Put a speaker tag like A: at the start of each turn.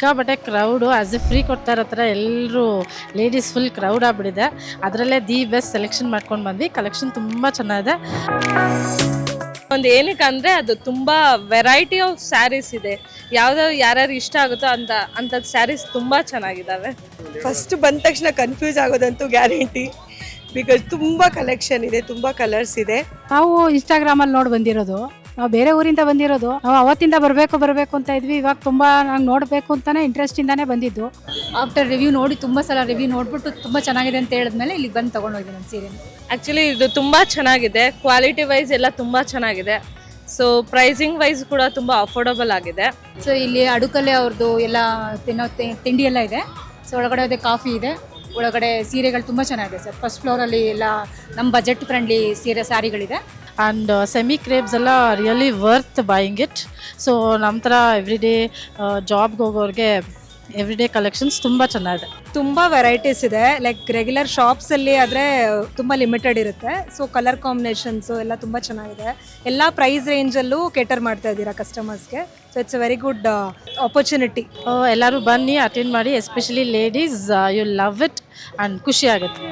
A: ಸಿಕ್ಕಾಪಟ್ಟೆ crowd as A free ಕೊಡ್ತಾ ಇರೋ ಥರ ಎಲ್ಲರೂ ಲೇಡೀಸ್ ಫುಲ್ ಕ್ರೌಡ್ ಆಗ್ಬಿಟ್ಟಿದೆ. ಅದರಲ್ಲೇ ದಿ ಬೆಸ್ಟ್ ಸೆಲೆಕ್ಷನ್ ಮಾಡ್ಕೊಂಡು ಬಂದ್ವಿ. ಕಲೆಕ್ಷನ್ ತುಂಬ ಚೆನ್ನಾಗಿದೆ.
B: ಒಂದು ಏನಕ್ಕೆ ಅಂದರೆ ಅದು ತುಂಬ ವೆರೈಟಿ ಆಫ್ ಸ್ಯಾರೀಸ್ ಇದೆ. ಯಾರ್ಯಾರು ಇಷ್ಟ ಆಗುತ್ತೋ ಅಂಥದ್ದು ಸ್ಯಾರೀಸ್ ತುಂಬ ಚೆನ್ನಾಗಿದ್ದಾವೆ.
C: ಫಸ್ಟ್ ಬಂದ ತಕ್ಷಣ ಕನ್ಫ್ಯೂಸ್ ಆಗೋದಂತೂ ಗ್ಯಾರಂಟಿ. ಬಿಕಾಸ್ ತುಂಬ ಕಲೆಕ್ಷನ್ ಇದೆ, ತುಂಬ ಕಲರ್ಸ್ ಇದೆ.
D: ನಾವು ಇನ್ಸ್ಟಾಗ್ರಾಮಲ್ಲಿ ನೋಡಿ ಬಂದಿರೋದು. ನಾವು ಬೇರೆ ಊರಿಂದ ಬಂದಿರೋದು. ನಾವು ಅವತ್ತಿಂದ ಬರಬೇಕು ಅಂತ ಇದ್ವಿ. ಇವಾಗ ತುಂಬ ನಂಗೆ ನೋಡಬೇಕು ಅಂತಾನೆ ಇಂಟ್ರೆಸ್ಟಿಂದಾನೇ ಬಂದಿದ್ದು. ಆಫ್ಟರ್ ರಿವ್ಯೂ ನೋಡಿ ತುಂಬ ಸಲ ರಿವ್ಯೂ ನೋಡ್ಬಿಟ್ಟು ತುಂಬ ಚೆನ್ನಾಗಿದೆ ಅಂತ ಹೇಳಿದ್ಮೇಲೆ ಇಲ್ಲಿಗೆ ಬಂದು ತೊಗೊಂಡೋಗಿ ನನ್ನ ಸೀರೆ.
B: ಆ್ಯಕ್ಚುಲಿ ಇದು ತುಂಬ ಚೆನ್ನಾಗಿದೆ. ಕ್ವಾಲಿಟಿ ವೈಸ್ ಎಲ್ಲ ತುಂಬ ಚೆನ್ನಾಗಿದೆ. ಸೊ ಪ್ರೈಸಿಂಗ್ ವೈಸ್ ಕೂಡ ತುಂಬ ಅಫೋರ್ಡಬಲ್ ಆಗಿದೆ.
D: ಸೊ ಇಲ್ಲಿ ಅಡುಕಲ್ಲೇ ಅವ್ರದ್ದು ಎಲ್ಲ ತಿಂಡಿ ಎಲ್ಲ ಇದೆ. ಸೊ ಒಳಗಡೆ ಅದೇ ಕಾಫಿ ಇದೆ. ಒಳಗಡೆ ಸೀರೆಗಳು ತುಂಬ ಚೆನ್ನಾಗಿದೆ ಸರ್. ಫಸ್ಟ್ ಫ್ಲೋರಲ್ಲಿ ಎಲ್ಲ ನಮ್ಮ ಬಜೆಟ್ ಫ್ರೆಂಡ್ಲಿ ಸ್ಯಾರಿಗಳಿದೆ.
A: ಆ್ಯಂಡ್ ಸೆಮಿ ಕ್ರೇಪ್ಸ್ ಎಲ್ಲ really worth buying it. So ನಮ್ಮ ಥರ ಎವ್ರಿಡೇ ಜಾಬ್ಗೆ ಹೋಗೋರಿಗೆ ಎವ್ರಿಡೇ ಕಲೆಕ್ಷನ್ಸ್ ತುಂಬ ಚೆನ್ನಾಗಿದೆ.
E: ತುಂಬ ವೆರೈಟೀಸ್ ಇದೆ. ಲೈಕ್ ರೆಗ್ಯುಲರ್ ಶಾಪ್ಸಲ್ಲಿ ಆದರೆ ತುಂಬ ಲಿಮಿಟೆಡ್ ಇರುತ್ತೆ. ಸೊ ಕಲರ್ ಕಾಂಬಿನೇಷನ್ಸು ಎಲ್ಲ ತುಂಬ ಚೆನ್ನಾಗಿದೆ. ಎಲ್ಲ ಪ್ರೈಸ್ ರೇಂಜಲ್ಲೂ ಕೇಟರ್ ಮಾಡ್ತಾ ಇದ್ದೀರಾ ಕಸ್ಟಮರ್ಸ್ಗೆ. So it's a very good opportunity.
A: ಎಲ್ಲರೂ ಬನ್ನಿ, ಅಟೆಂಡ್ ಮಾಡಿ. Especially ladies you love it and ಖುಷಿ ಆಗುತ್ತೆ.